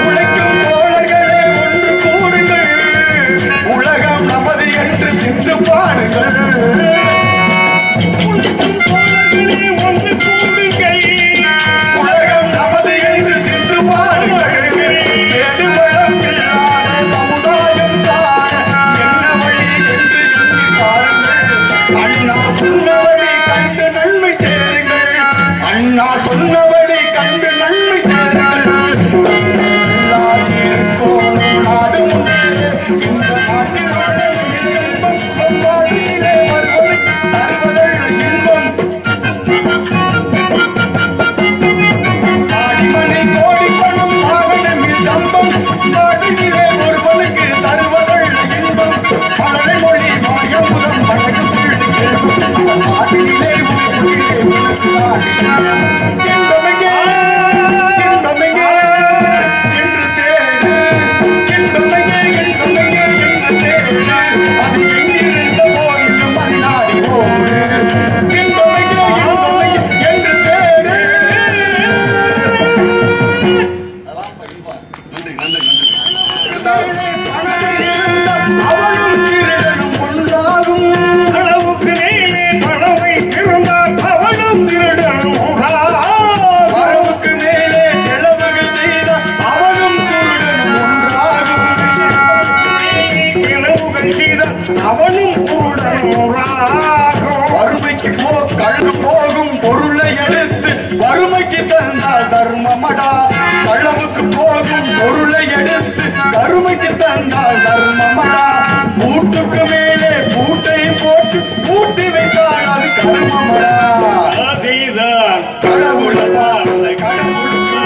உழைக்கும் தோழர்களே ஒன்று கூடுங்கள், உலகம் நமது என்று சிந்து பாடுங்கள். உழைக்கும் தோழர்களே ஒன்று கூடுங்கள், உலகம் நமது என்று சிந்து பாடுங்கள். எது வளம் இல்லாத சமுதாயம் தான் என்ன வழி என்று எண்ணி பாருங்கள். அண்ணா சொன்னபடி கண்டு நன்மை சேருங்கள், அண்ணா சொன்னபடி கண்டு நன்மை சேருங்கள். நாடு முன்னேறு, இந்த நாட்டில் வாழும் இன்பம் கொண்டாடியிலே வருவது தருவதல்ல இன்பம். ஆடிமனை கோடி பணம் ஆவணமில் தம்பம், நாடிலே ஒருவனுக்கு தருவதல்ல இன்பம். மழலை மொழி மாயமுதம் வழக்கு புள்ளி கேள்வி, நாட்டிலே உயிரே உனக்கு நாடினார். இன்பமெங்கே இன்பமெங்கே என்று தேடு, இன்பமெங்கே இன்பமெங்கே என்று தேடு, அது எங்கிருந்த போயிலும் அது நாடி போடு. இன்பமெங்கே இன்பமெங்கே என்று தேடு. அவளும் திருடனும் ஒன்றாகும், அளவுக்கு மேலே பணவை திருந்தால் அவளும் திருடனும் ஒன்றாகும். வரவுக்கு மேலே செலவுகள் செய்த அவளும் திருடனும் ஒன்றாகும். செலவுகள் செய்த அவளும் திருடனும் ஒன்றாகும். வறுமைக்கு கழுகு போகும் பொருளை எடுத்து வறுமைக்கு தந்தால் தர்மமடா. களவுக்கு போகும் பொருளை எடுத்து வறுமைக்கு தந்தால் தர்மமடா. பூட்டுக்கு மேலே பூட்டை போட்டு பூட்டி வைத்தால் அது கர்மமடா. அதுதான் கடவுளதான் கடவுளுக்கு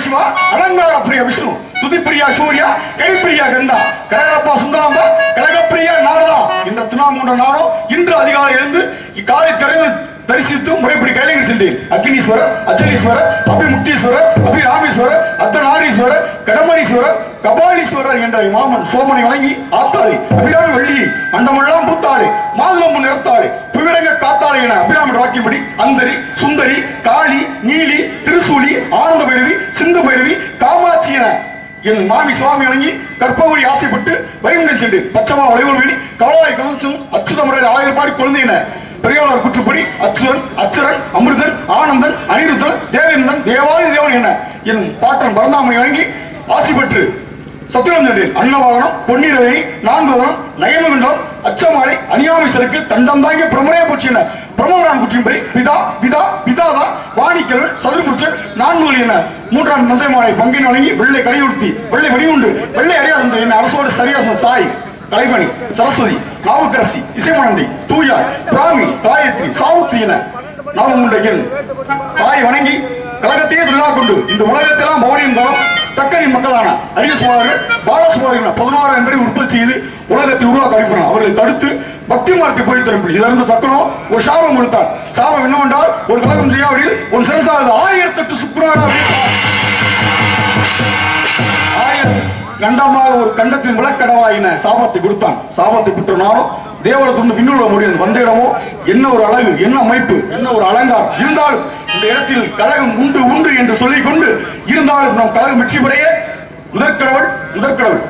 ಶಿವ ಅಲಂಕಾರ ಪ್ರಿಯ ವಿಷ್ಣು ತುದಿ ಪ್ರಿಯ ಸೂರ್ಯ ಕೈ ಪ್ರಿಯ ಗಂಧ ಕರಗಪ್ಪ ಸುಂದರಾಂಬ ಕಳಗಪ್ರಿಯ ನಾರದ என்ற திருநாமூன்ற நாளும் இன்று அதிகாலை எழுந்து இக்காலை திறந்து தரிசித்து முறைப்படி கையில சென்றேன். அக்னீஸ்வரர், அச்சலீஸ்வரர், அபிமுக்தீஸ்வரர், அபிராமீஸ்வரர், அர்த்தநாரீஸ்வரர், கடமரீஸ்வரர், கபாலீஸ்வரர் என்ற மாமன் சோமனை வணங்கி ஆத்தாளை, அபிராமி வள்ளியை, அண்டமெல்லாம் பூத்தாளை, மாதுளம்பு நிறத்தாளை, புவிடங்க காத்தாளை என அபிராமன் வாக்கியபடி அந்தரி, சுந்தரி, காளி, நீலி, திருசூலி, ஆனந்த பைரவி, சிந்து பைரவி, காமாட்சி என என் மாமி சுவாமி வணங்கி கற்பகுடி ஆசைப்பட்டு வைகுண்டம் சென்று பச்சமா வளைவல்வேணி கவலாய் கவனிச்சும் அச்சுதமுறை ஆயிரப்பாடி குழந்தையின பெரியாளர் குற்றுப்படி அச்சுரன், அச்சுரன், அமிர்தன், ஆனந்தன், அனிருத்தன், தேவேந்திரன், தேவாதி தேவன் என என் பாட்டன் பரந்தாமை வழங்கி ஆசி பெற்று சத்திரம் சென்றேன். அன்னவாகனம், பொன்னீரவேணி, நான்குவதனம், நயமகுண்டம், அச்சமாலை, அணியாமிசருக்கு தண்டம் தாங்கிய பிரமரைய பூச்சி என பிரமரான் குற்றின்படி பிதா பிதா பிதாதா வாணிக்கல் சதுர்புச்சன் நான்குகள் என மூன்றாம் தந்தைமாரை பங்கின் வழங்கி வெள்ளை கடையுறுத்தி வெள்ளை வெடியுண்டு வெள்ளை அறியாத என அரசோடு சரியாச தாய் கலைமணி, சரஸ்வதி, நாவுக்கரசி, இசைமணந்தி, தூயார், பிராமி, காயத்ரி, சாவுத்ரி என நாமும் உண்ட என் தாய் வணங்கி கழகத்தையே தொழிலா கொண்டு இந்த உலகத்தெல்லாம் பவனியின் காலம் தக்கனின் மக்களான அரிய சுமார்கள், பாலசுமார்கள் 16 என்பதை உற்பத்தி செய்து உலகத்தை உருவாக்க அனுப்பினார். அவர்களை தடுத்து பக்தி மார்க்கத்தை போய் திரும்பி இதிலிருந்து தக்கணும் ஒரு சாபம் கொடுத்தார். சாபம் என்னவென்றால் ஒரு கழகம் செய்யாவிடில் ஒரு சிறசாவது 1008 சுக்குனாரா கண்டமாக ஒரு கண்டத்தின் விளக்கடவாயின சாபத்தை கொடுத்தான். சாபத்தை பெற்ற நானும் தேவலத்துண்டு பின்னுள்ள முடியும் வந்த இடமோ என்ன ஒரு அழகு, என்ன அமைப்பு, என்ன ஒரு அலங்காரம் இருந்தாலும் இந்த இடத்தில் கழகம் உண்டு உண்டு என்று சொல்லிக் கொண்டு இருந்தாலும் நம் கழகம் வெற்றி பெறைய முதற்கடவுள்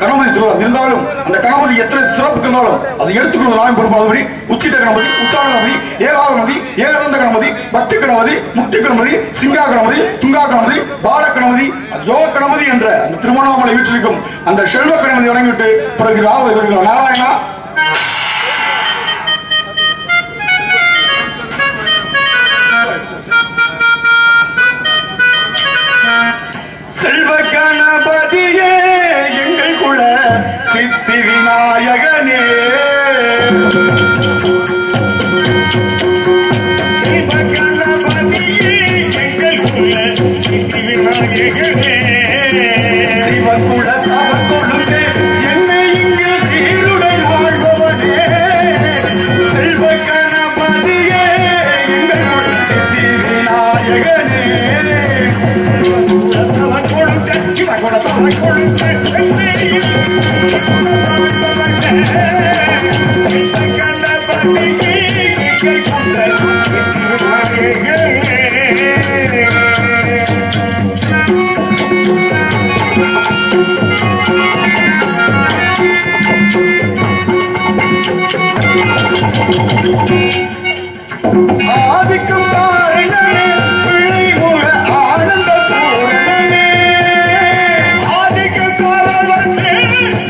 கணபதி திருவிழா இருந்தாலும் அந்த கணபதி எத்தனை சிறப்பு இருந்தாலும் அதை எடுத்துக்கொண்டு நாளும் பொறுப்பாதபடி உச்சிட்ட கணபதி, உச்சார கணபதி, ஏகாகணபதி, ஏகதந்த கணபதி, பக்தி கணபதி, முக்தி கணபதி, சிங்கா கணபதி, துங்கா கணபதி, பால கணபதி, யோக கணபதி என்ற அந்த திருவண்ணாமலை வீட்டிற்கும் அந்த செல்வ கணபதி வணங்கிவிட்டு பிறகு ராவ நாராயணா செல்வ கணபதியே எங்கள் குல சித்தி விநாயகனே செல்வ கணபதியே எங்கள் குல சித்தி விநாயகனே சிவகுல சவகுலுக்கே என்னை இங்கு சீருடை வாழ்பவனே செல்வ கணபதியே எங்கள் குல சித்தி விநாயகனே ஆதிக்கும் தாரணே பிள்ளை மூல ஆனந்த பூரணே ஆதிக்கும் தாரணே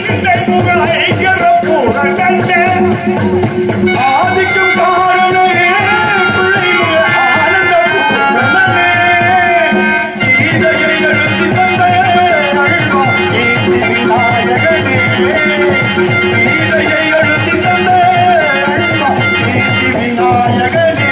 பிள்ளை மூல ஐக்கிய பூரணே ஆதிக்கும் தாரணே பிள்ளை மூல ஆனந்த பூரணே கீதையை எழுதி தந்த அழகா விநாயகனே கீதையை எழுதி தந்த அழகா விநாயகனே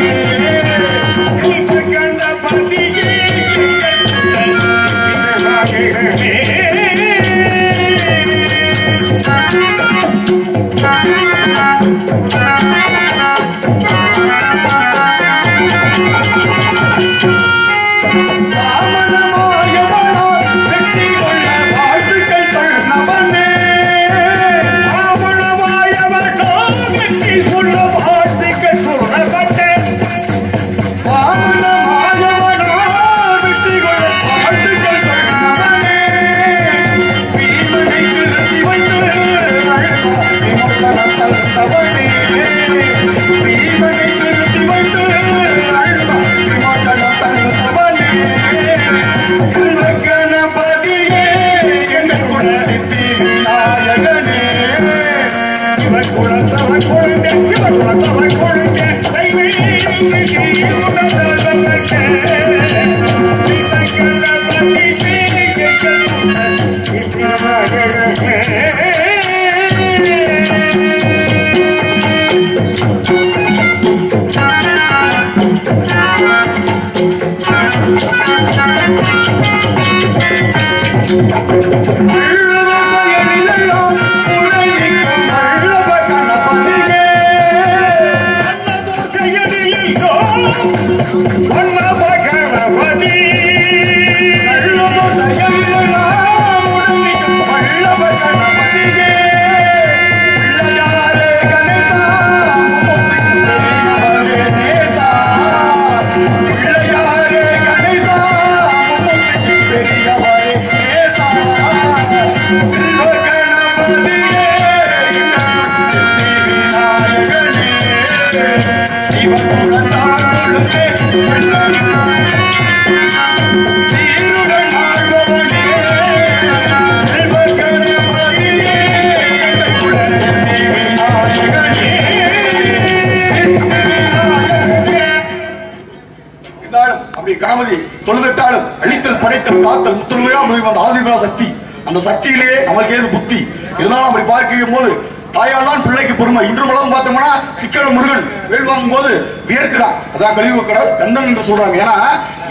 கணபதி தொழுதட்டாலும் அழித்தல் படைத்தல் காத்தல் முத்துமையா அந்த ஆதிபரா சக்தி, அந்த சக்தியிலேயே நமக்கு ஏது புத்தி. இதனால அப்படி பார்க்கும் போது தாயால் தான் பிள்ளைக்கு பொறுமை. இன்று உலகம் பார்த்தோம்னா சிக்கல முருகன் வேல் வாங்கும் போது வியர்க்குதான். அதான் கலியுக கடல் கந்தன் என்று சொல்றாங்க. ஏன்னா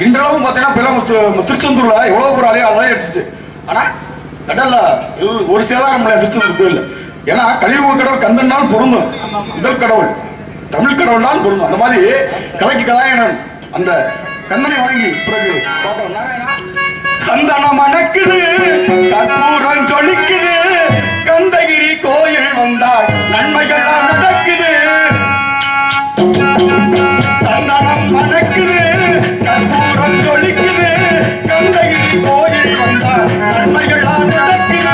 இன்றளவும் பார்த்தீங்கன்னா திருச்செந்தூர்ல எவ்வளவு ஒரு அலையா அடிச்சிச்சு. ஆனா கடல்ல ஒரு சேதாரம் இல்லை திருச்செந்தூர் கோயில். ஏன்னா கலியுக கடல் கந்தன் தான் பொருந்தும். முதல் கடவுள் தமிழ் கடவுள் தான் பொருந்தும். அந்த மாதிரி கலைக்கு கதாயணன் அந்த கண்ணனை வணங்கி பிறகு சந்தனம் மணக்குது, கற்பூரம் ஜொலிக்குது, கந்தகிரி கோயில் வந்தால் நன்மைகள் நடக்குது. சந்தனம் மணக்குது, கற்பூரம் ஜொலிக்குது, கந்தகிரி கோயில் வந்தால் நன்மைகள் நடக்குது.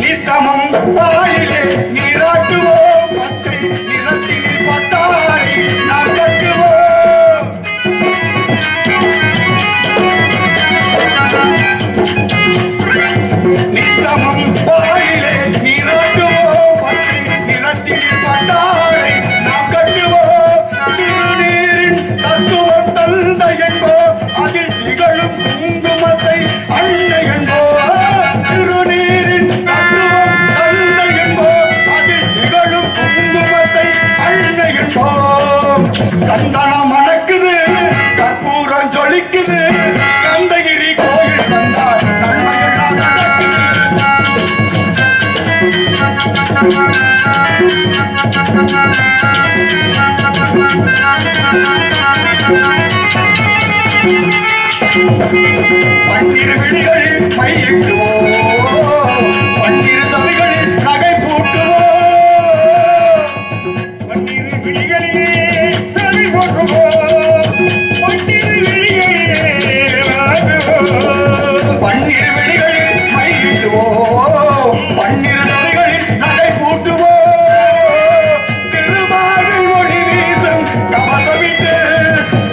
நித்தமும் வாயிலே நீராட்டுவோம், பச்சை நிறத்தில் பட்டாரை நாம் கட்டுவோம். நித்தமும் வாயிலே நீராட்டுவோம், பச்சை நிறத்தில் பட்டாரை நாம் கட்டுவோம். திருநீரின் தத்துவம் தந்தை என்போம், அதில் திகழும் குங்குமத்தை அன்னை என்போம். திருநீரின் தத்துவம் தந்தை என்போம், அதில் திகழும் குங்குமத்தை அன்னை என்போம். சந்தனம் மணக்குது, கற்பூரம் ஜொலிக்குது, கந்தகிரி கோயில் வந்தால் நன்மையெல்லாம் நடக்குது. பன்னிரு விழிகளில் மையிட்டுவோம், பன்னிரு சபைகளில் நகை பூட்டுவோம். பன்னிரு விழிகளிலே நகை போற்றுவோம், பன்னிரு விழிகளிலே வாழ்வோம். பன்னிரு விழிகளில் மையிட்டுவோம், பன்னிரு சபைகளில் நகை பூட்டுவோம். திருமாவில் ஒளி வீசும் கவசமிட்டு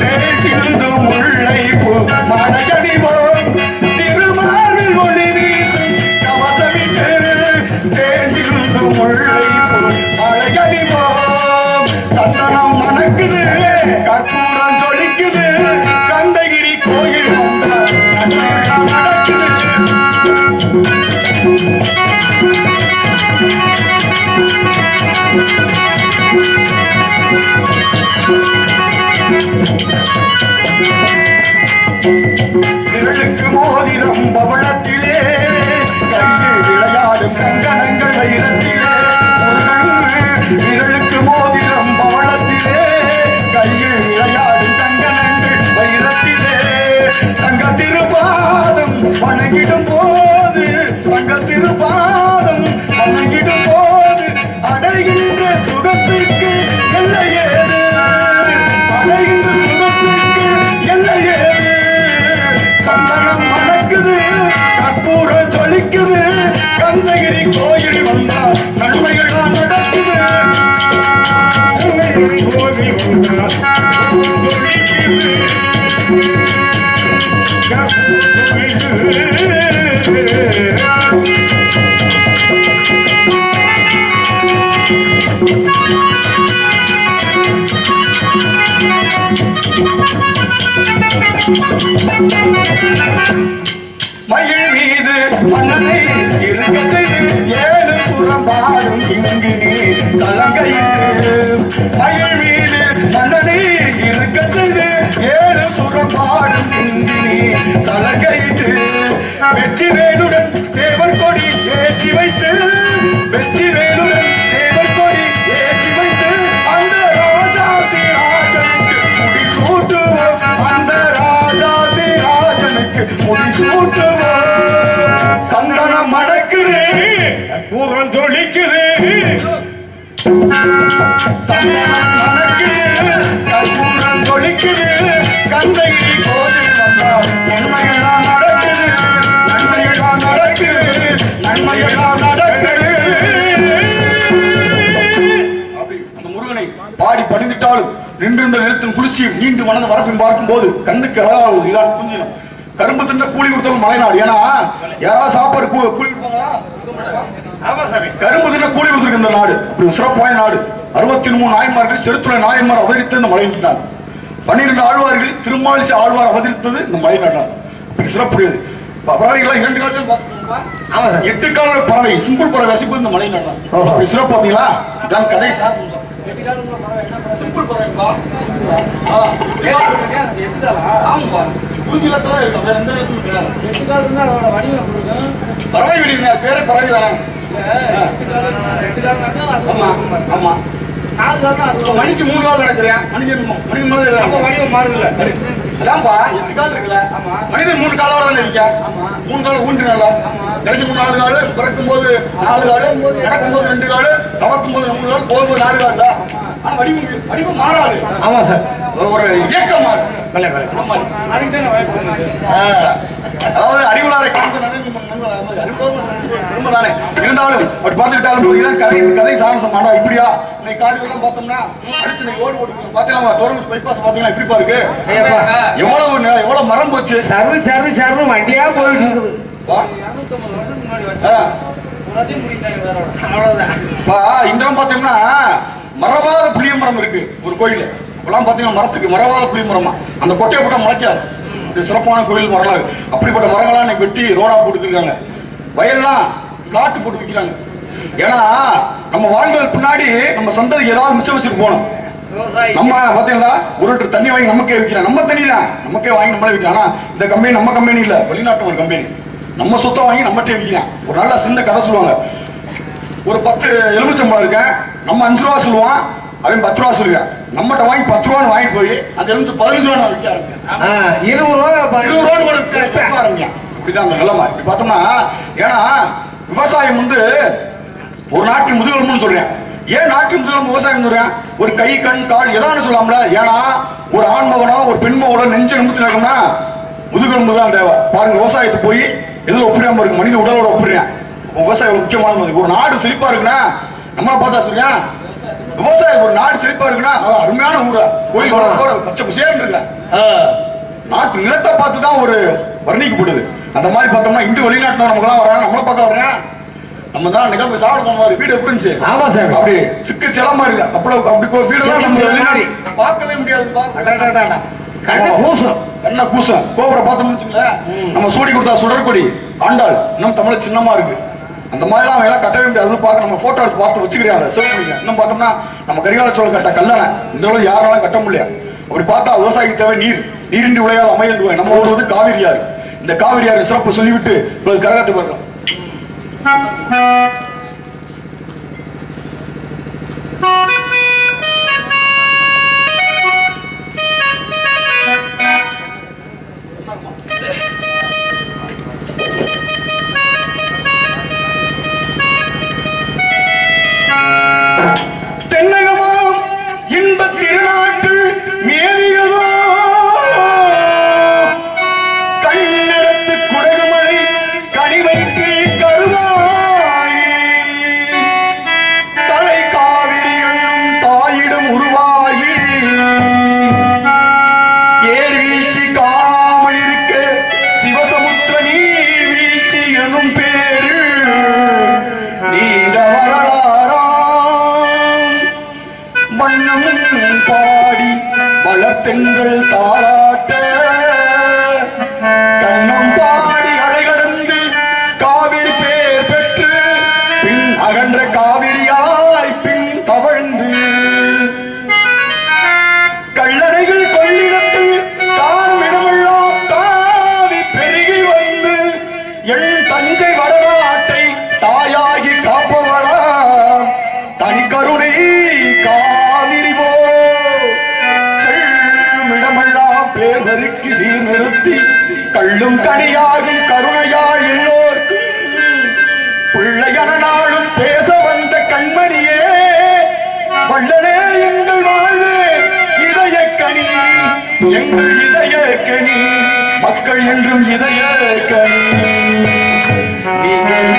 தேசிருந்து முல்லை பூ மழையடிவோம். திருமாவில் ஒளி வீசும் கவசமிட்டு தேசிருந்து முல்லை பூ மழையடிவோம். சந்தனம் மணக்குது, கற்பூரம் ஜொலிக்குது, கந்தகிரி கோயில் வந்தால் நன்மையெல்லாம் நடக்குது. விரலுக்கு மோதிரம் பவளத்திலே, கையில் விளையாடும் கங்கணங்கள் வைரத்திலே. விரலுக்கு மோதிரம் பவளத்திலே, கையில் விளையாடும் கங்கணங்கள் வைரத்திலே. தங்க திருபாதம் வணங்கிடும் போது, தங்க திருபாதம் வணங்கிடும் போது அடைகின்ற சுகத்திற்கு எல்லையேது, அடைகின்ற சுகத்திற்கு எல்லையேது. சந்தனம் மணக்குது, கற்பூரம் ஜொலிக்குது, கந்தகிரி கோயில் வந்தால் நன்மைகள் தான் நடக்குது. கோவில் வந்தால் ஜொலிக்குது, மயில் மீது மன்னனை இருக்க செய்து ஏழு புறம் பாடும் இங்கு நீ சலங்கையிட்டு. மயில் மீது மன்னனை இருக்க செய்து ஏழு புறம் பாடும் இங்கு நீ சலங்கையிட்டு. வெற்றி வேலுடன் சேவல் கொடி ஏற்றி வைத்து, கற்பூரம் ஜொலிக்குது கற்பூரம் ஜொலிக்குது கந்தை கோயில் வந்தால் நன்மையெல்லாம் நடக்குது நன்மையெல்லாம் நடக்குது நன்மையெல்லாம் நடக்குது. அப்படி அந்த முருகனை பாடி பணிந்துட்டாலும் நின்றிருந்த நிலத்தின் குளிர்ச்சியும் நீண்டு மனதை வரப்பின் பார்க்கும் போது கண்ணுக்கு அழகாகுது. இதான் புரிஞ்சிடும். கரும்பு தின்ற கூலி கொடுத்தாலும் மலைநாடு. ஏன்னா யாராவது சாப்பாடு கூலி கொடுப்பாங்களா? கரும்பு தின்ற கூலி கொடுத்துருக்கு இந்த நாடு. அப்படி சிறப்பான நாடு. 63 நாயன்மார்கள் செருத்துறை நாயன்மார் அவதரித்து இந்த மலை நாடு. 12 ஆழ்வார்கள் திருமாலிசை ஆழ்வார் அவதரித்தது இந்த மலை நாடு. அப்படி சிறப்புடையது. பறவைகள் 2 காலத்தில் 8 கால பறவை சிம்பிள் பறவை வசிப்பு இந்த மலை நாடு. அப்படி சிறப்பு பார்த்தீங்களா? இதான் கதை. சிம்பிள் பறவைப்பா. பறவை விடுங்க பேர பறவை தானே. மனுஷன் 3 கால் நடக்கிறேன். மனிதன் மாறுதில்ல. அதான்ப்பா 8 கால் இருக்குல்ல. மனிதன் 3 காலோட தானே இருக்க. 3 கால் ஊன்றுனால கடைசி 4 கால் பிறக்கும் போது 4 கால் நடக்கும் போது 2 கால் தவக்கும் போது 3 கால் போகும்போது 4 கால் தான். ஆனா வடிவம் மாறாது. ஆமா சார். ஒரு இயக்கம் மாறும். அதாவது அறிவுளாரை தானே இருந்தாலும் அப்படி பார்த்துக்கிட்டாலும் கதை சாரசம். ஆனா இப்படியா இன்னைக்கு காடுகள்லாம் பார்த்தோம்னா அடிச்சு ஓடு ஓட்டு பாத்தீங்களா? தோரணம் பைபாஸ் பாத்தீங்களா இப்படிப்பா இருக்கு. எவ்வளவு மரம் போச்சு. சரு சரு சரு வண்டியா போயிட்டு இருக்குது. இன்றும் பாத்தீங்கன்னா மரவாத புளிய மரம் இருக்கு ஒரு கோயில். இப்பெல்லாம் பாத்தீங்கன்னா மரத்துக்கு மரவாத புளிய மரமா அந்த கொட்டையை போட்டா முளைக்காது. இது சிறப்பான கோயில் மரலாம். அப்படிப்பட்ட மரங்கள்லாம் இன்னைக்கு வெட்டி ரோடா போட்டுருக்காங்க. வயல்லாம் பிளாட்டு போட்டு வைக்கிறாங்க. ஏன்னா நம்ம வாழ்ந்ததுக்கு பின்னாடி நம்ம சந்ததிக்கு ஏதாவது மிச்சம் வச்சுட்டு போகணும். நம்ம பாத்தீங்களா ஒரு லிட்டர் தண்ணி வாங்கி நமக்கே விற்கிறோம். நம்ம தண்ணி தான் நமக்கே வாங்கி நம்மளே விற்கிறோம். ஆனா இந்த கம்பெனி நம்ம கம்பெனி இல்ல, வெளிநாட்டு ஒரு கம்பெனி. நம்ம சொத்தை வாங்கி நம்மகிட்டே விற்கிறோம். ஒரு நல்ல சின்ன கதை சொல்லுவாங்க. ஒரு 10 எலுமிச்சம்பழம் இருக்கேன். நம்ம 5 ரூபா சொல்லுவான், அவன் 10 ரூபா சொல்லுவேன். நம்மகிட்ட வாங்கி 10 ரூபான்னு வாங்கிட்டு போய் அந்த எலுமிச்சம் 15 ரூபா விற்க ஆரம்பிக்கிறேன். 20 ரூபா ஆரம்பிக்கிறேன். இப்படிதான் அந்த நிலைமை. இப்படி பார்த்தோம்னா ஏன்னா விவசாயம் ஒரு நாட்டின் முதுகெலும்புன்னு சொல்றேன். ஏன் நாட்டின் முதுகெலும்பு விவசாயம் சொல்றேன்? ஒரு கை கண் கால் ஏதாவது சொல்லலாம்ல. ஏன்னா ஒரு ஆண்மகனோ ஒரு பெண்மகனோ நெஞ்ச நிமித்து நடக்கும்னா முதுகெலும்பு தான் தேவை. பாருங்க விவசாயத்தை போய் எதுல ஒப்பிடாம இருக்கு, மனித உடலோட ஒப்பிடுறேன். விவசாயம் முக்கியமானது. ஒரு நாடு செழிப்பா இருக்குன்னா நம்மள பார்த்தா சொல்றேன் விவசாயம். ஒரு நாடு செழிப்பா இருக்குன்னா அருமையான ஊரா கோயில் வளத்தோட பச்சை பசேன்னு இருக்க நாட்டு நிலத்தை பார்த்து தான் ஒரு வர்ணிக்கப்படுது. அந்த மாதிரி பார்த்தோம்னா இன்று வெளிநாட்டில் நமக்குலாம் வராங்க. நம்மளை பார்க்க வர்றேன். நம்ம தான் நிகழ்வு சாப்பிட போன வீடு எப்படி இருந்துச்சு? ஆமா சார். அப்படி சிக்கு செலமா இருக்கு. அப்படி வீடு நம்ம வெளிநாடு பார்க்கவே முடியாது. கண்ண கூசம் கோபுரம் பார்த்தோம்னு வச்சுங்களேன். நம்ம சூடி கொடுத்தா சுடற்கொடி ஆண்டாள் இன்னும் தமிழ சின்னமா இருக்கு. அந்த மாதிரிலாம் அவங்க எல்லாம் கட்டவே முடியாது. பார்க்க நம்ம போட்டோ எடுத்து பார்த்து வச்சுக்கிறேன். சிவகங்கை இன்னும் பார்த்தோம்னா நம்ம கரிகால சோழன் கட்ட கல்லணை இந்த அளவு யாராலும் கட்ட முடியாது. அப்படி பார்த்தா விவசாயிக்கு தேவை நீர். நீரின்றி விளையாத அமையல். நம்ம ஊர் காவிரி ஆறு. இந்த காவிரி ஆறு சிறப்பு சொல்லிவிட்டு கரகத்துக்கு வர்றோம். தென்னகமாம் இன்பத் திருநாட்டு மேவியதோ கண்ணெடுத்து குடகுமலை கனிவைக்கு கருவாய் தலை காவிரி என்னும் தாயிடம் உருவாகி ஏர் வீழ்ச்சி காணாமல் இருக்க சிவசமுத்திர நீர் வீழ்ச்சி எனும் பேரு நீண்ட மண்ணும் பாடி வளர்த்தெங்கள் தாளாட்ட கண்ணம் பாடி அலைகடந்து காவிரி பேர் பெற்று பின் அகன்ற காவிரியாய் பின் தவழ்ந்து கல்லணைகள் கொள்ளிடத்தில் காணும் இடமெல்லாம் தாவி பெருகி வந்து என் தஞ்சை வடநாட்டை தாயாகி காப்பவளா தனி கருணை பேர்வருக்கு சீர் நிறுத்தி கள்ளும் கனியாகும் கருணையால் எல்லோர்க்கும் பிள்ளையன நாளும் எங்கள் இதய கனி மக்கள் என்றும் இதய கனி நீங்கள்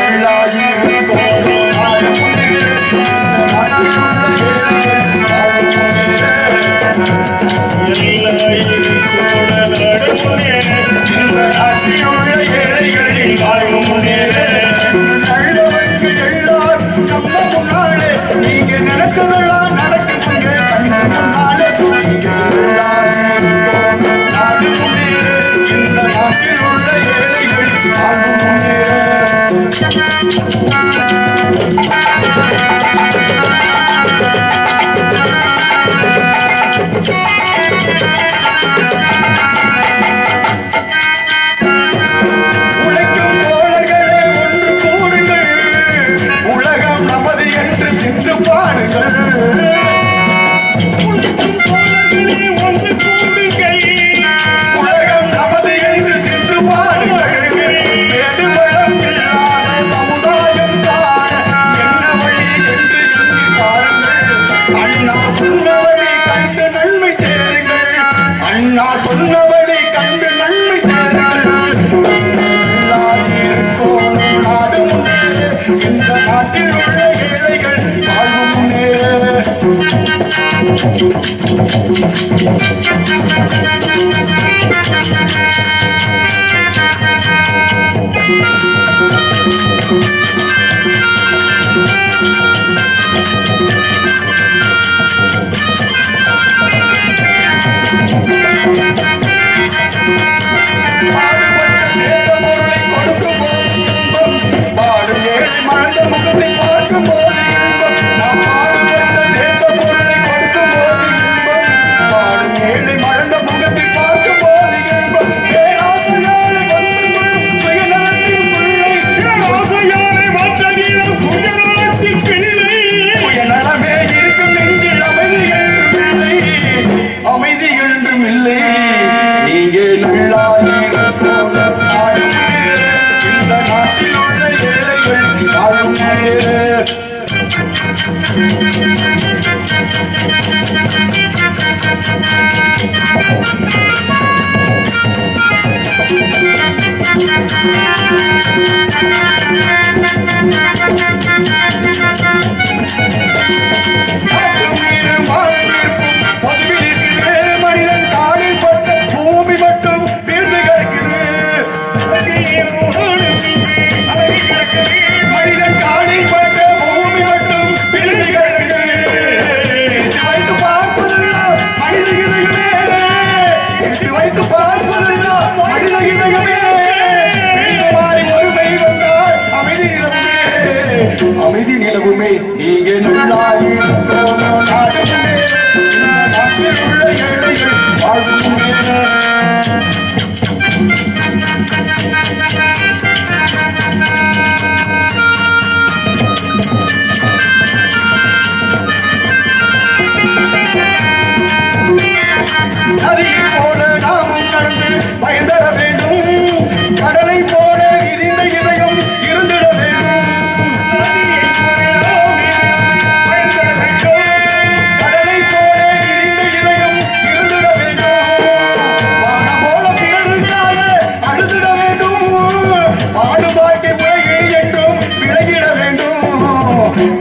அமைதி நிலவுமே நீங்க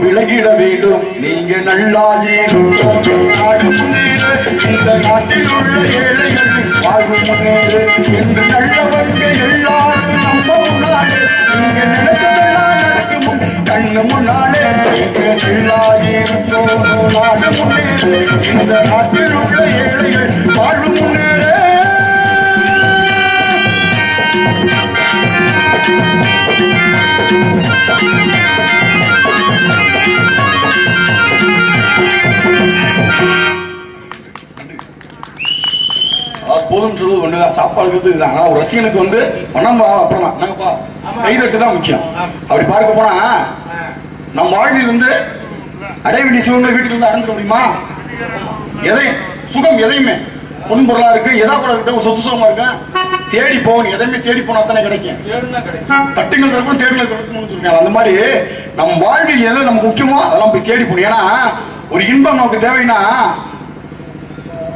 விலகிட வேண்டும் நீங்க நல்லாகி நாடு முன்னேற இந்த நாட்டில் உள்ள ஏழைகள் வாழ்வு முன்னேறு என்று நல்லவங்க எல்லாரும் நம்ம முன்னாலே நீங்க நினைச்சதெல்லாம் நடக்கும் கண்ணு முன்னாலே நீங்க நல்லாகி நாடு முன்னேறு இந்த நாட்டில் உள்ள ஏழைகள் வாழ்வு முன்னேற போதும் சொல்றது ஒண்ணுதான், சாப்பாடு இதுதான். ஒரு ரசிகனுக்கு வந்து பணம் அப்புறமா கைதட்டு தான் முக்கியம். அப்படி பார்க்க போனா நம் வாழ்வில் வந்து அடைவெளி சிவங்கள் வீட்டுல இருந்து அடைஞ்சிட முடியுமா? எதை சுகம் எதையுமே பொன் பொருளா இருக்கு, எதா கூட இருக்கு, சொத்து சுகமா இருக்கு, தேடி போகணும். எதையுமே தேடி போனா தானே கிடைக்கும். தட்டுங்கள் இருக்கும் தேடுங்கள் கிடைக்கும்னு சொல்லுங்க. அந்த மாதிரி நம் வாழ்வில் எது நமக்கு முக்கியமோ அதெல்லாம் போய் தேடி போகணும். ஏன்னா ஒரு இன்பம் நமக்கு தேவைன்னா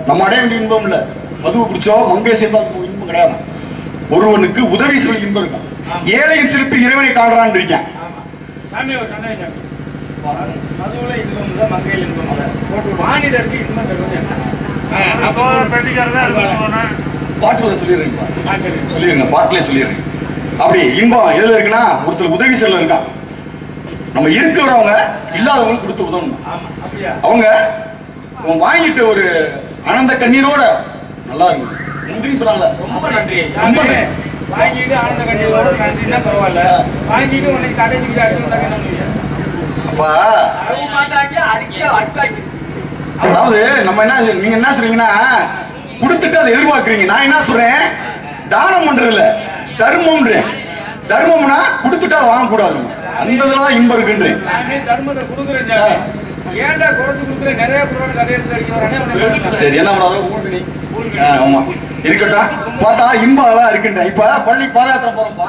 நம்ம அடைய வேண்டிய இன்பம் இல்ல, மதுவை குடிச்சோ மங்கை சேர்த்தால் இன்பம் கிடையாது. ஒருவனுக்கு உதவி சொல்லி இன்பம் இருக்கும். ஏழையின் சிறப்பு இறைவனை காண்றான்னு இருக்கேன். பாட்டுல சொல்லிடுங்க, பாட்டிலே சொல்லிடுறேன். அப்படி இன்பம் எதுல இருக்குன்னா ஒருத்தர் உதவி செய்யல இருக்கான். நம்ம இருக்கிறவங்க இல்லாதவங்களுக்கு கொடுத்து உதவணும். அவங்க வாங்கிட்டு ஒரு ஆனந்த கண்ணீரோட நல்லா இருக்கும். நன்றின்னு சொன்னாங்க. ரொம்ப நன்றி. வாங்கிட்டு ஆனந்த கண்ணீரோட நன்றின்னா பரவாயில்ல. வாங்கிட்டு உனக்கு கடைசிக்கு அப்பா அதாவது நம்ம என்ன நீங்க என்ன சொல்றீங்கன்னா கொடுத்துட்டு அதை எதிர்பார்க்கறீங்க. நான் என்ன சொல்றேன், தானம் பண்றது இல்ல, தர்மம்ன்றேன். தர்மம்னா கொடுத்துட்டா வாங்க கூடாது. அந்த இதுல இன்பம் இருக்குன்றேன். தர்மத்தை கொடுக்குறேன். ஏன்டா குறைச்சு கொடுக்குறேன், நிறைய சரி என்ன பண்ணாலும் ஆமா இருக்கட்டும். பார்த்தா இன்பம் அதெல்லாம் இருக்குன்ற. இப்ப பள்ளி பாத யாத்திரை போறோம்ப்பா.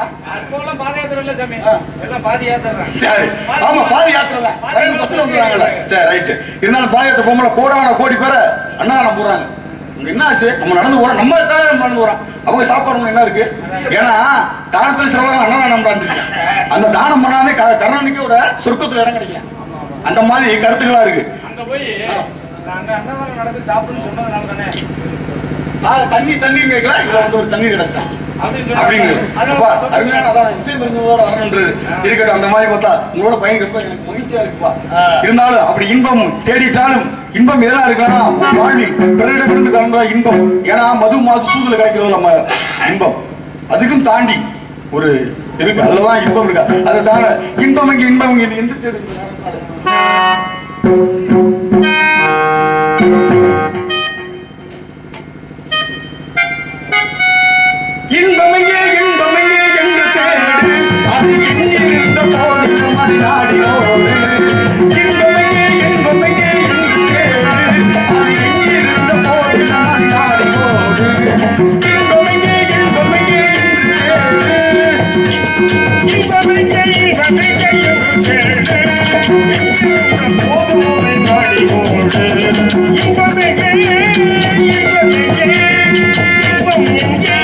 பாத யாத்திரை இல்ல சாமி, எல்லாம் பாத யாத்திரை. சரி ஆமா பாத யாத்திரை தான். பஸ்ல வந்துறாங்கல்ல. சரி ரைட். இருந்தாலும் பாத யாத்திரை போகும்போது கோடான கோடி பேரை அன்னதானம் போடுறாங்க. என்ன ஆச்சு, நம்ம நடந்து போறோம், நம்ம நடந்து போறோம். அவங்க சாப்பாடு என்ன இருக்கு? ஏன்னா தானத்துல சிலவங்க அன்னதானம் பண்றாங்க. அந்த தானம் பண்ணாலே கருணாநிதியோட சொர்க்கத்துல இடம் கிடைக்கல. அந்த மாதிரி கருத்துக்களா இருக்கு. அங்க போய் அங்க அன்னதானம் நடந்து சாப்பிடுன்னு சொன்னதுனால தானே தண்ணி தண்ணீர் கேட்கல. இதுல வந்து ஒரு தண்ணீர் கிடைச்சா அப்படிங்கிறது அருமையான விஷயம் வரணுன்றது இருக்கட்டும். அந்த மாதிரி பார்த்தா உங்களோட பையன் எனக்கு மகிழ்ச்சியா இருக்குப்பா. இருந்தாலும் அப்படி இன்பம் தேடிட்டாலும் இன்பம் எதெல்லாம் இருக்குன்னா வாழ்வில் பிறரிடமிருந்து கலந்த இன்பம். ஏன்னா மது மாது சூதுல கிடைக்கிறது நம்ம இன்பம். அதுக்கும் தாண்டி ஒரு இருக்கு, அதுலதான் இன்பம் இருக்கா. அதை தாங்க இன்பம் இங்க இன்பம் இங்க எந்த தேடு இன்பமையே இன்பமையே என்று தேடு, அது எங்கிருந்த போதும் அது நாடியோடு. இன்பமையே இன்பமையே என்று தேடு, அது எங்கிருந்த போதும் அது நாடியோடு. இன்பமையே இன்பமையே என்று தேடு, இன்பமையே இன்பமையே என்று தேடு, எங்கிருந்த போதும் அது நாடியோடு. இன்பமையே இன்பமையே இன்பம் எங்கே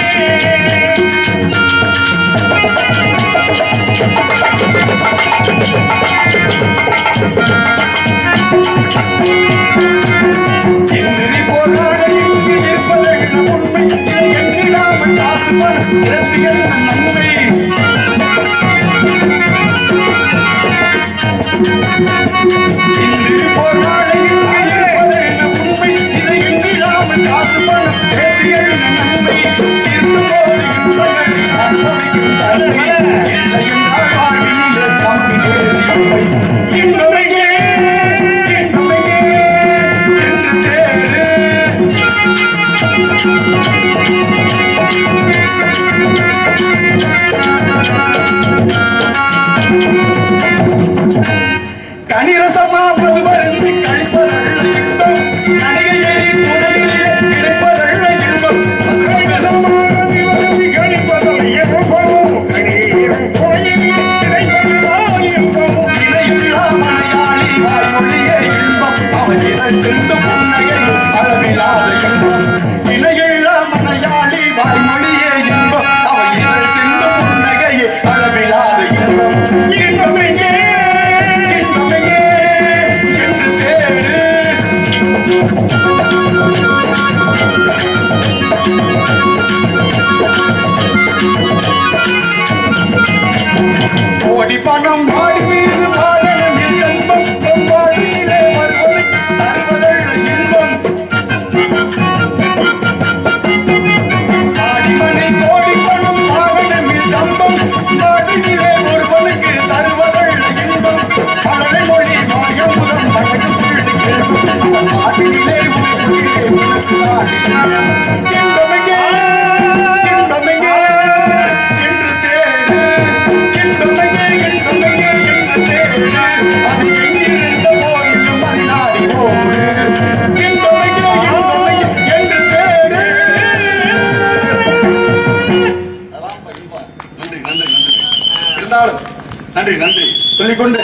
நன்றி நன்றி சொல்லிக்கொண்டு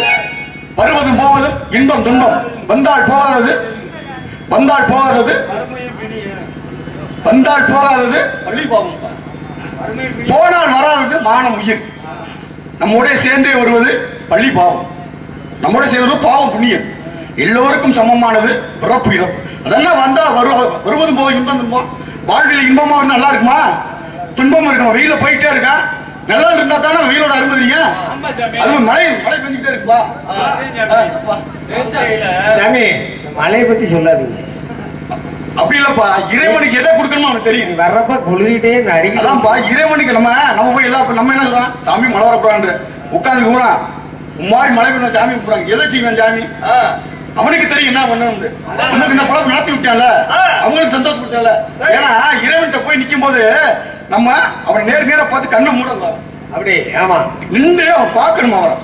வருவதும் போவதும் இன்பம் துன்பம் வந்தால் போகாதது வந்தால் போகாதது பள்ளி பாவம், போனால் வராதது மானம் உயிர். நம்மோட சேர்ந்தே வருவது பள்ளி பாவம், நம்மோட சேர்வது பாவம் புண்ணியம். எல்லோருக்கும் சமமானது பிறப்பு இறப்பு. அதெல்லாம் வந்தா வருவதும் போக இன்பம் துன்பம். வாழ்வில் இன்பமா இருந்தா நல்லா இருக்குமா? துன்பம் இருக்கணும். வெயில போயிட்டே இருக்கா, நல்லா இருந்தா தானே வெயிலோட அனுமதிங்க. அது மழை பெஞ்சுட்டே இருக்குப்பா. சாமி மழையை பத்தி சொல்லாதீங்க. அப்படி இல்லப்பா, இறைவனுக்கு எதை கொடுக்கணுமோ அவனுக்கு தெரியும். வர்றப்ப குளிரிட்டே அதான்ப்பா இறைவனுக்கு நம்ம போய் எல்லாம் நம்ம என்ன சொல்றோம், சாமி மழை வரப்போறான்னு உட்காந்து கூறா மாதிரி மழை பெய்யும் சாமி கூப்பிடுறாங்க. எதை செய்வேன் சாமி? அவனுக்கு தெரியும் என்ன பண்ணணும். நமக்கு இந்த பழக்கம் நடத்தி விட்டான்ல, அவங்களுக்கு சந்தோஷப்படுத்தல. ஏன்னா இறைவன்கிட்ட போய் நிக்கும் போது நம்ம அவன் நேர பார்த்து கண்ணை மூடலாம். அப்படி ஆமா நின்று அவன் பார்க்கணும். அவரை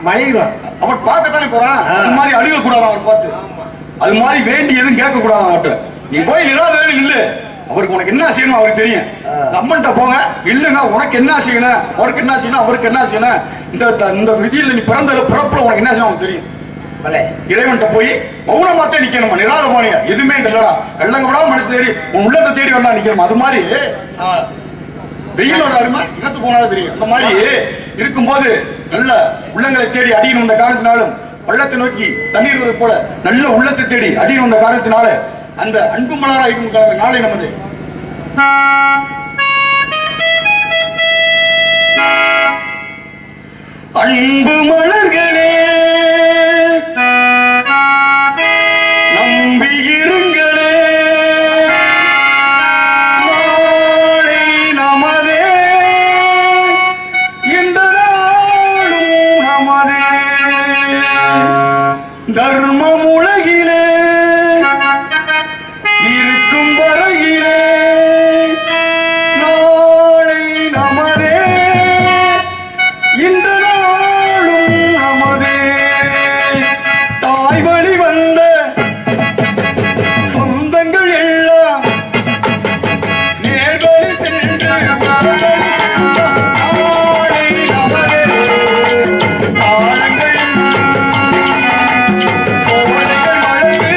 மழைவான், அவன் பார்க்கத்தானே போறான். அது மாதிரி அழுக கூடாது அவரை பார்த்து, அது மாதிரி வேண்டி எதுவும் கேட்க கூடாது அவர்கிட்ட. நீ போய் நிராத நில்லு, அவருக்கு உனக்கு என்ன செய்யணும் அவருக்கு தெரியும். அம்மன்ட்ட போங்க, இல்லைங்க உனக்கு என்ன செய்யணும், அவருக்கு என்ன செய்யணும், அவருக்கு என்ன செய்யணும், இந்த விதியில் நீ பிறந்த பிறப்புல உனக்கு என்ன செய்யணும் அவனுக்கு தெரியும். இறைவன்கிட்ட போய் மௌனமாத்தே நிக்கணுமா, நிராதமானியா எதுவுமே இல்லடா, வெள்ளங்கூடா மனசு தேடி உன் உள்ளத்தை தேடி வரலாம் நிக்கணும். அது மாதிரி வெயிலோட அருமை இனத்து போனாலும் தெரியும். அந்த மாதிரி இருக்கும்போது நல்ல உள்ளங்களை தேடி அடியின் வந்த காரணத்தினாலும் பள்ளத்தை நோக்கி தண்ணீர் போல நல்ல உள்ளத்தை தேடி அடியின் வந்த காரணத்தினால அந்த அன்பு மலராக இருக்கும் நாளை நமது அன்பு மலர்களே நம்பியிருங்களே, நாளை நமதே, இந்த நாளும் நமதே, தர்மம் உலகிலே இருக்கும் வரையிலே நாளை நமதே, இந்த நாளும் நமதே. தாய் வழி வந்த சொந்தங்கள் எல்லாம் நேர்வழி சென்று நாளை நமதே, ஆழங்கள் சோலைகள் வளர்ந்து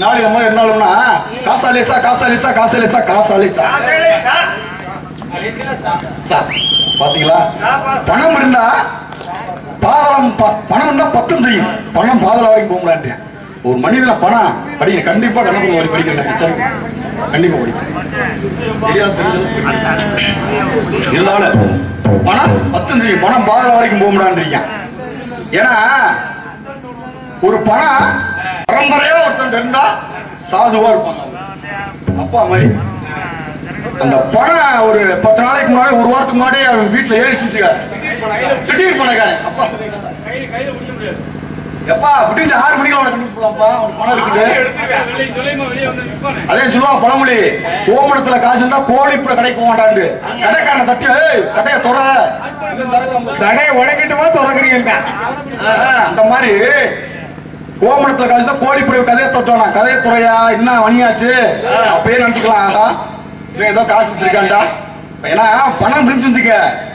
நாளை நம்ம இருந்தாலும்னா காசாலேசா காசாலேசா காசாலேசா காசாலேசா பாத்தீங்களா? பணம் இருந்தா பாதம், பணம் இருந்தா பத்தும் செய்யும். பணம் பாதல வரைக்கும் போக முடியாது. ஒரு மனிதன பணம் படிக்க கண்டிப்பா கணக்கு வரி படிக்கிறேன், கண்டிப்பா படிக்கிறேன். இருந்தாலும் பணம் பத்தும் செய்யும். பணம் பாதல வரைக்கும் போக முடியாது. ஏன்னா ஒரு பணம் பரம்பரையா ஒருத்தன் இருந்தா சாதுவா இருப்பாங்க. அப்பா மாதிரி அந்த பணம் ஒரு 10 நாளைக்கு முன்னாடி, ஒரு வாரத்துக்கு முன்னாடி அவன் வீட்டுல ஏறி சுச்சிக்காரு. திடீர் பணக்காரன் அப்பா எப்பா விட்டு 6 மணிக்கு அவனை கண்டுபிடிப்பா, பணம் இருக்குது. அதே சொல்லுவான் பழமொழி, கோமணத்துல காசு இருந்தா கோழி இப்ப கடைக்கு போக மாட்டாண்டு. கடைக்காரனை தட்டி கடையை துற, கடையை உடைக்கிட்டுமா துறக்குறீங்க. அந்த மாதிரி கோமணத்துல காசு தான் கோழி இப்படி கதையை தொட்டோம். கதையை துறையா என்ன வணியாச்சு அப்பயே நினைச்சுக்கலாம். ஆகா ஏதோ காசு வச்சிருக்காண்டா. ஏன்னா பணம் இருந்துச்சுக்க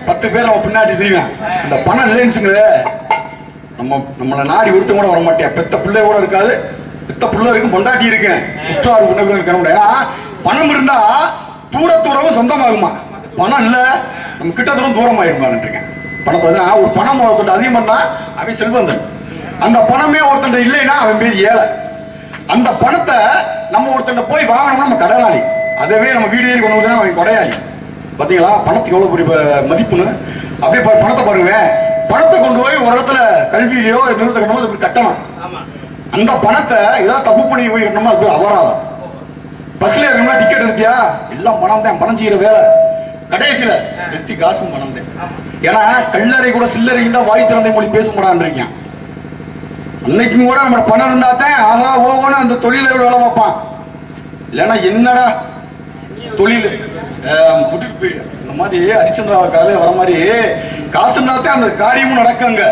10 பேர் நம்ம பின்னாடி தெரியும். இந்த பணம் இல்லைன்னு நம்மளை நாடி ஒருத்த கூட வர மாட்டியா. பெத்த பிள்ளை கூட இருக்காது, பெத்த பிள்ளை இருக்கும், பொண்டாட்டி இருக்கேன், உற்றார் உணவு இருக்கணும். ஏன்னா பணம் இருந்தா தூரத்துறவும் சொந்தமாகுமா. பணம் இல்ல நம்ம கிட்ட தூரம் ஆயிருமான்னு இருக்கேன். பணத்தை ஒரு பணம் ஒருத்தன் அதிகம் பண்ணா அவன் செல்வந்தன். அந்த பணமே ஒருத்தன் இல்லைன்னா அவன் பேர் ஏழை. அந்த பணத்தை நம்ம ஒருத்தன் போய் வாங்கணும்னா நம்ம கடனாளி. அதவே நம்ம வீடு ஏறி கொண்டு வந்து அவன் கொடையாளி. பாத்தீங்களா பணத்துக்கு எவ்வளவு பெரிய மதிப்புன்னு. அப்படியே பணத்தை பாருங்க. பணத்தை கொண்டு போய் ஒரு இடத்துல கல்வியிலையோ நிறுத்த கட்டணும், கட்டணும். அந்த பணத்தை ஏதாவது தப்பு பண்ணி போய் கட்டணுமா அது பேர் அபராதம். பஸ்ல இருக்கணும்னா டிக்கெட் எடுத்தியா, எல்லாம் பணம் தான், பணம் செய்யற வேலை. கடைசியில வெத்தி காசும் பணம் தான். ஏன்னா கல்லறை கூட சில்லறையும் தான் வாய் திறந்தை மொழி பேச மாட்டான். அன்னைக்கும் கூட நம்ம பணம் இருந்தா தான் ஆகா ஓகோன்னு அந்த தொழிலை விட வேலை பார்ப்பான். இல்லைன்னா என்னடா தொழில் விட்டுட்டு போயிடு. இந்த மாதிரி ஹரிச்சந்திரா கதையில வர மாதிரி காசு இருந்தால்தான் அந்த காரியமும் நடக்குங்க.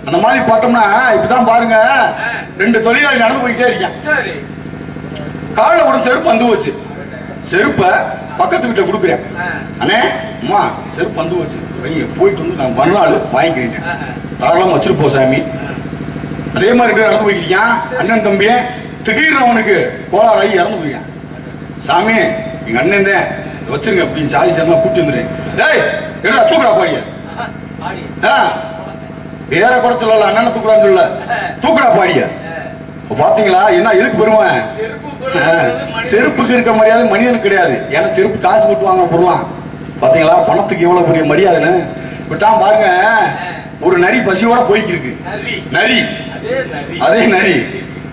அந்த மாதிரி பார்த்தோம்னா இப்பதான் பாருங்க, 2 தொழிலாளி நடந்து போய்கிட்டே இருக்கேன். காலில் ஒரு செருப்பு வந்து வச்சு, செருப்பை பக்கத்து வீட்டை கொடுக்குறேன். அண்ணே அம்மா செருப்பு வந்து வச்சு போயிட்டு வந்து நான் மறுநாள் வாங்கிக்கிறேன், தாராளமா வச்சிருப்போம் சாமி. அதே மாதிரி நடந்து போய்க்கிறியான். அண்ணன் தம்பிய திடீர்னு அவனுக்கு கோளாறாகி இறந்து போய்க்கான். சாமி எங்க அண்ணன் தான் வச்சிருங்க அப்படின்னு சாதி சேர்ந்தா கூட்டி வந்துடுறேன். டேய் என்ன தூக்குடா பாடிய, வேற கூட சொல்லல, அண்ணனை தூக்குறான்னு சொல்ல, தூக்குடா பாடிய. பாத்தீங்களா என்ன எதுக்கு பெருமை? செருப்புக்கு இருக்க மரியாதை மனிதனுக்கு கிடையாது. ஏன்னா செருப்பு காசு கொடுத்து வாங்க பொருளாம். பாத்தீங்களா பணத்துக்கு எவ்வளவு பெரிய மரியாதைன்னு. விட்டான் பாருங்க, ஒரு நரி பசியோட போய்க்கு இருக்கு. நரி, அதே நரி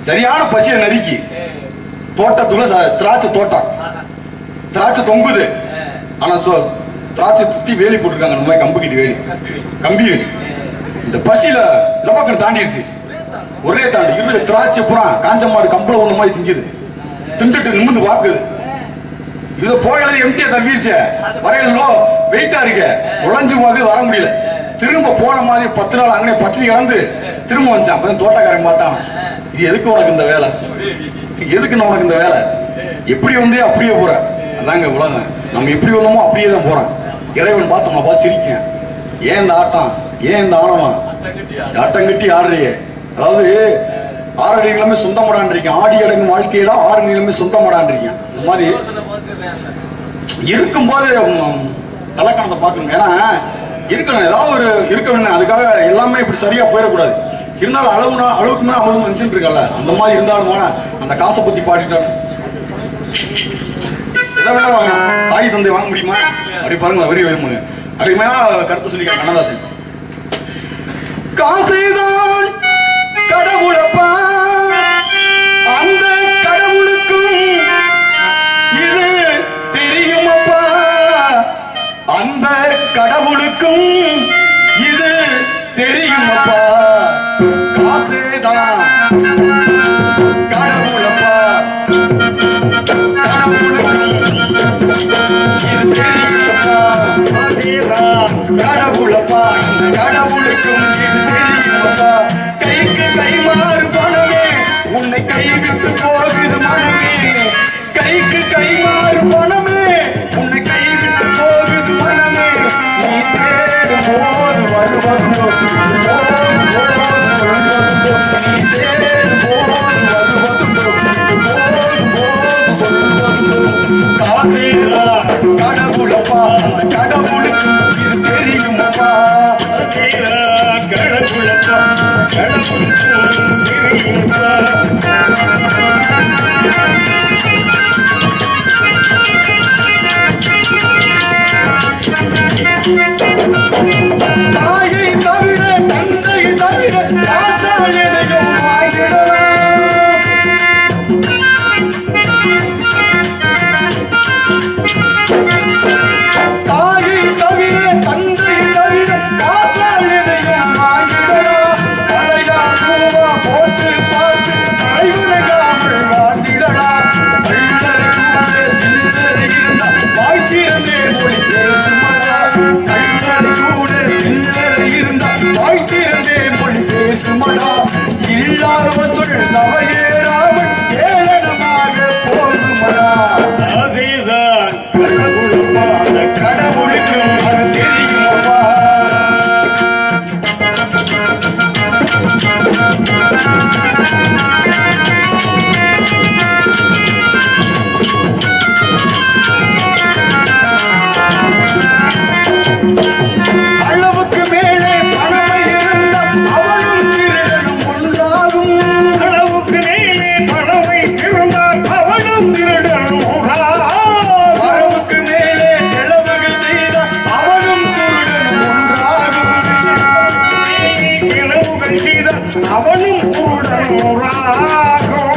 சரியான பசிய நரிக்கு. தோட்டத்துல திராட்சை தோட்டம், திராட்சை தொங்குது. ஆனா திராட்சை சுத்தி வேலி போட்டிருக்காங்க, நம்ம கம்பு கிட்டி வேலி, கம்பி வேலி. இந்த பசியில லபக்கன் தாண்டிடுச்சு, ஒரே தாண்டி இரு திராட்சை புறா காஞ்ச மாடு கம்பளை ஒண்ணு மாதிரி திங்குது. திண்டுட்டு நிமிந்து பாக்குது. இது போகல எம்டியா தவிர்ச்ச வரையிலோ வெயிட்டா இருக்க, உழைஞ்சு போது வர முடியல. திரும்ப போன மாதிரி 10 நாள் அங்கே பட்டினி கிடந்து திரும்ப வந்துச்சான். அப்பதான் தோட்டக்காரன் பார்த்தான், இது எதுக்கு உனக்கு இந்த வேலை, எதுக்கு உனக்கு இந்த வேலை, எப்படி வந்தே அப்படியே போற. அதாங்க உலகம், நம்ம எப்படி வந்தோமோ அப்படியே தான் போறோம். இறைவன் பார்த்தோம் பார்த்து சிரிக்கேன். ஏன் இந்த ஆட்டம், ஏன் இந்த ஆணவம், ஆட்டம் கட்டி ஆடுறியே. அதாவது 6 அடிகளுமே சொந்தமாடான், ஆடி அடங்கும் வாழ்க்கையில 6 அடிகளுமே சொந்தமாடான். இந்த மாதிரி இருக்கும்போது தலைக்கணத்தை பார்க்கணும். ஏன்னா இருக்கணும், ஏதாவது ஒரு இருக்கணும். அதுக்காக எல்லாமே இப்படி சரியா போயிடக்கூடாது. இருந்தாலும் அளவுக்கு மேலே அவ்வளவு நினைச்சுட்டு இருக்கல. அந்த மாதிரி இருந்தாலும் அந்த காசை பத்தி பாடிட்டாங்க. எதை வேணா வாங்க, தாய் தந்தை வாங்க முடியுமா அப்படி பாருங்க. வரி வேணுங்க அருமையா கருத்து சொல்லிக்க கண்ணதாசன். காசைதான் கடவுளப்பா, அந்த கடவுளுக்கும் இது தெரியுமப்பா, அந்த கடவுளுக்கும் இது தெரியுமப்பா. காசேதான் கடவுளப்பா, கடவுளுக்கும் இது தெரியுமப்பா. கடவுளப்பா, இந்த கடவுளுக்கும் இது தெரியுமப்பா. கைக்கு கை மாறு பணமே, உன்னை கைவிட்டு போகுது மனமே. கைக்கு கை மாறு பணமே, உன்னை கைவிட்டு போகுது மனமே. நீ தேடும் போது வருவதுண்டோ, நீ தேடும் போது வருவதுண்டோ. காசேரா கடவுளப்பா கடவுளுக்கு இது தெரியுமப்பா கடவுளப்பா கடவுளுக்கு தெரியுமப்பா தாயை தவிர தந்தை தவிர ராசாயனையும் தாயை தவிர தந்தை தவிர ராசாயனையும் வாங்கிடலாம் தலையா பூவா போட்டு பார்த்து தலைமுறைகாமல் வாழ்ந்திடலாம் வாழ்த்திரமே மொழி பேசுமடா இல்லாதவற்றுள் நவையேறாமல் ஏளனமாக போகுமடா அதுதான் கடவுளப்பா அந்த கடவுளுக்கும் அது தெரியுமப்பா அளவுக்கு மேலே பணமை இருந்தால் அவனும் திருடனும் உண்டாகும் அளவுக்கு மேலே பணமை இருந்தால் அவனும் திருடனும் அளவுக்கு மேலே செலவுகள் செய்தால் அவனும் திருடனும் உண்டாகும் செலவுகள் செய்தால் அவனும் திருடனும்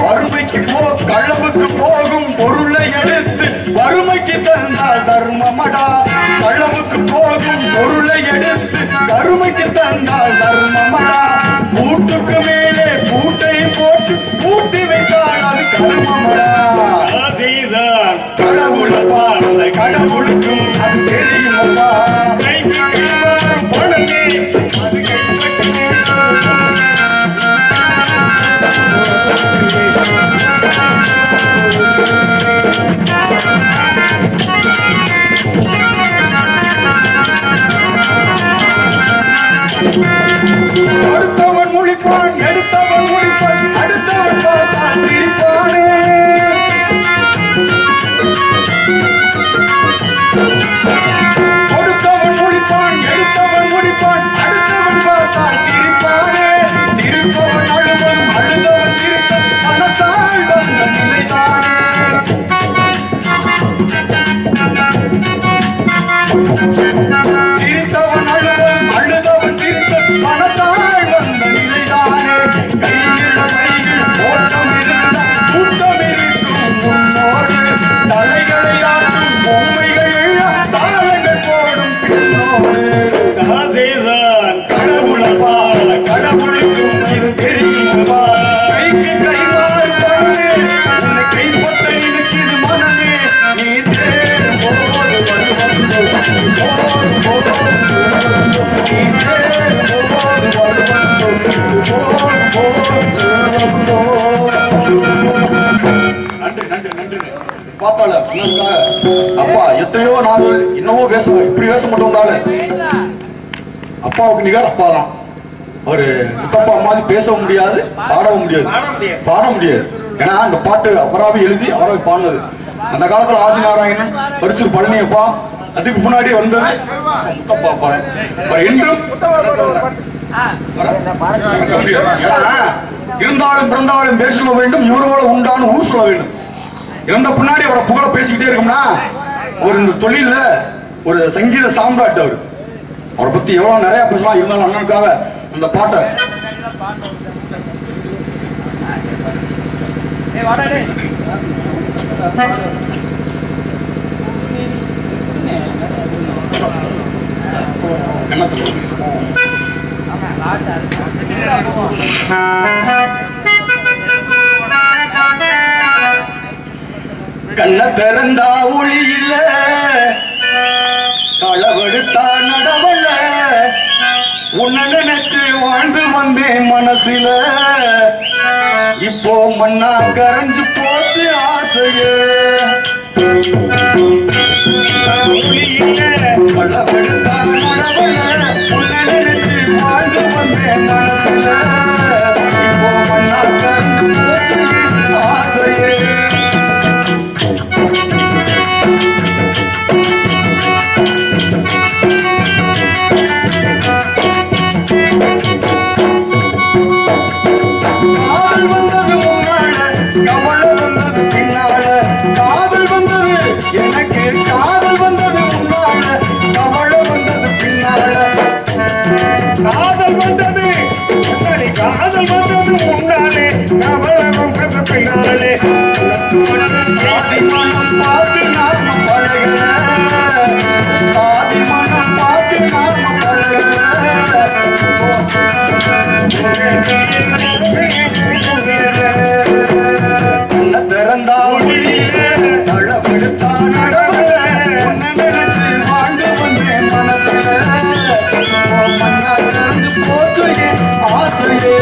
வறுமைக்கு களவுக்கு போகும் பொருளை எடுத்து வறுமைக்கு தந்தால் தர்மமடா களவுக்கு போகும் பொருளை எடுத்து கருமைக்கு தந்தால் தர்மமடா பூட்டுக்கு மேலே பூட்டை போட்டு பூட்டி வைத்தால் அது கர்மமடா அதுதான் கடவுளப்பா அந்த கடவுளுக்கும் அது தெரியுமப்பா கைக்கு கைமாறும் பணமே அது கைப்பற்றி அடுத்தவன் முழிப்பான் எடுத்தவன் முழிப்பான் அடுத்தவன் பார்த்தான் சிரிப்பானே கொடுத்தவன் முழிப்பான் எடுத்தவன் முழிப்பான் அடுத்தவன் பார்த்தான் சிரிப்பானே சிரிப்பவன் அழுவன் அழுதவன் சிரித்த மனத்தால் வந்த நிலைதானே சிரித்தவன் அழுவன் அழுதவன் சிரித்த மனத்தால் வந்த நிலைதானே கையில் கையில் ஓட்டம் இருந்த கூட்டம் இருக்கும் முன்னோடு தலைகளை ஆட்டும் பொம்மைகள் எல்லாம் தாளங்கள் போடும் பின்னோடு அதேதான் கடவுளப்பா கடவுளுக்கும் இது தெரியுமப்பா கைக்கு கைமாறு பண்ணே உன்னை கைப்பற்ற நினைக்கிறது மனமே நீ தேடும் போது அப்பா எத்தனையோ நாள் என்னவோ பேசுவேன் இப்படி பேச மட்டும் வந்தாலும் அப்பாவுக்கு நிகர் அப்பா தான் ஒரு முத்தப்பா மாதிரி பேசவும் முடியாது பாடவும் முடியாது பாட முடியாது ஏன்னா அந்த பாட்டு அவராவே எழுதி அவராவே பாடினது அந்த காலத்துல ஆதிநாராயணன் பரிசு பழனியப்பா அதுக்கு முன்னாடி வந்தது முத்தப்பா அப்பா என்றும் இருந்தாலும் பிறந்தாலும் பேச சொல்ல வேண்டும் இவரோட உண்டான ஊர் சொல்ல வேண்டும் இறந்த பின்னாடி அவரை புகழ பேசிக்கிட்டே இருக்கோம்னா அவர் இந்த தொழில ஒரு சங்கீத சாம்ராட் அவரை பத்தி எவ்வளவு நிறைய பேசலாம் இருந்தாலும் அண்ணனுக்காக அந்த பாட்டை கண்ண திறந்தா ஒளி இல்ல களவெடுத்தா நடவல்ல உன்னை நினைச்சு வாழ்ந்து வந்தேன் மனசுல இப்போ மண்ணா கரைஞ்சு போச்சு ஆசையே களவெடுத்தா நடவல்ல உன்னை நினைச்சு வாழ்ந்து வந்தேன் மனசுல இப்போ மண்ணா கரைஞ்சு போச்சு ஆசையே காதல் வந்தது காதல் வந்தது முன்னாலே கவலம் வந்த பின்னாலே சாதி மனம் பார்த்து நாம பழகல சாதி மனம் பார்த்து நாம பழகல கண்ண திறந்தா தளவெடுத்தா நடவல நினைச்சு வாழ்ந்து வந்தேன் மனசுல மண்ணா திறந்து போச்சு ஆசையே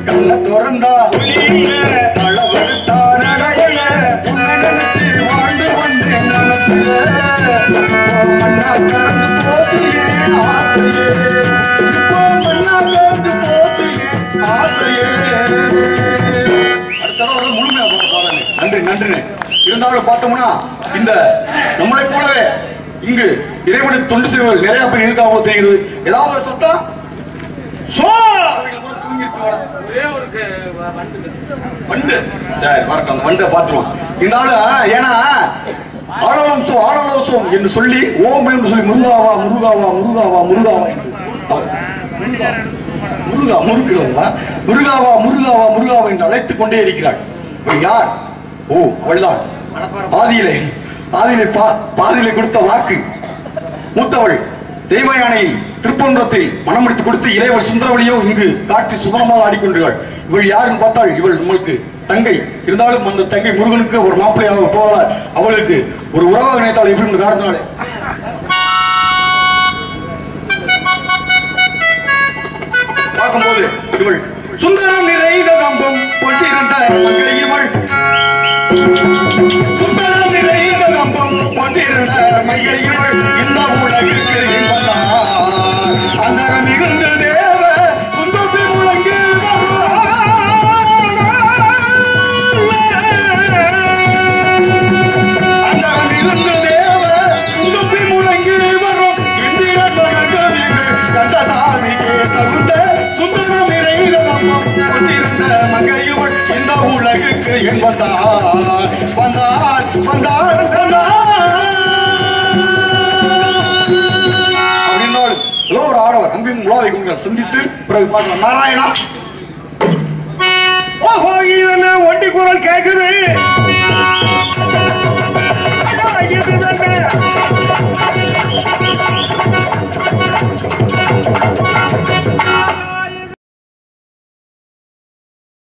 கண்ண திறந்தா தளவெடுத்தா நடையில உன்னை நினைச்சு வாழ்ந்து வந்தேன் மனசுல மண்ணா கறந்து போச்சு என் ஆசையே இப்போ மண்ணா கறந்து போச்சு என் ஆசையே. அடுத்த முழுமையா பாருங்க. நன்றி நன்றினே. இருந்தாலும் பார்த்தோம்னா இந்த நம்மளை போலவே இங்கு இறைவனை தொண்டு செய்வர்கள் நிறைய பேர் இருக்காம தெரிகிறது. ஏதாவது சொத்தா வண்டு சரி வரட்டும், அந்த வண்டை பார்த்துருவோம். இருந்தாலும் ஏன்னா ஆளவம்சம் ஆளவம்சம் என்று சொல்லி ஓம் என்று சொல்லி முருகாவா முருகாவா முருகாவா முருகாவா முருகா முருகுவா முருகாவா முருகாவா முருகாவா என்று அழைத்துக் கொண்டே இருக்கிறாள். யார்? ஓ அவள்தான் ஆதியிலே பாதியிலே கொடுத்த வாக்கு மூத்தவள் தெய்வயானை திருப்பன்றத்தில் மனம் முடித்து கொடுத்து இளையவள் சுந்தரவழியோ இங்கு காட்டி சுகமாக ஆடிக்கொண்டாள். இவள் யாருன்னு பார்த்தாள், இவள் நம்மளுக்கு தங்கை. இருந்தாலும் அந்த தங்கை முருகனுக்கு ஒரு மாப்பிள்ளையாக போவாள். அவளுக்கு ஒரு உறவாக நினைத்தாள். எப்படி காரணத்தினாலே பார்க்கும்போது இவள் சுந்தரம் நிறைந்த கம்பம் பொற்றிருந்த மங்கை இவள் சுந்தரம் நிறைந்த கம்பம் பொற்றிருந்த மங்கை இவள் இந்த உலகிற்கு அந்தரம் மிகுந்த தேவ சுந்தசி முழங்கி அந்தரம் மிகுந்த தேவ சுந்தசி முழங்கி வரும் இந்திரன் கந்ததாமிக்கு தகுந்த சுந்தரம் நிறைந்த கம்பம் பொற்றிருந்த மங்கை இவள் இந்த உலகுக்கு என் வந்தார் வந்தார் வந்தார் ஒரு ஆடவர் அங்கும் உலாவை கொண்டு சிந்தித்து பிறகு பார்க்கலாம். நாராயணா ஓஹோ இதென்ன ஒண்டி குற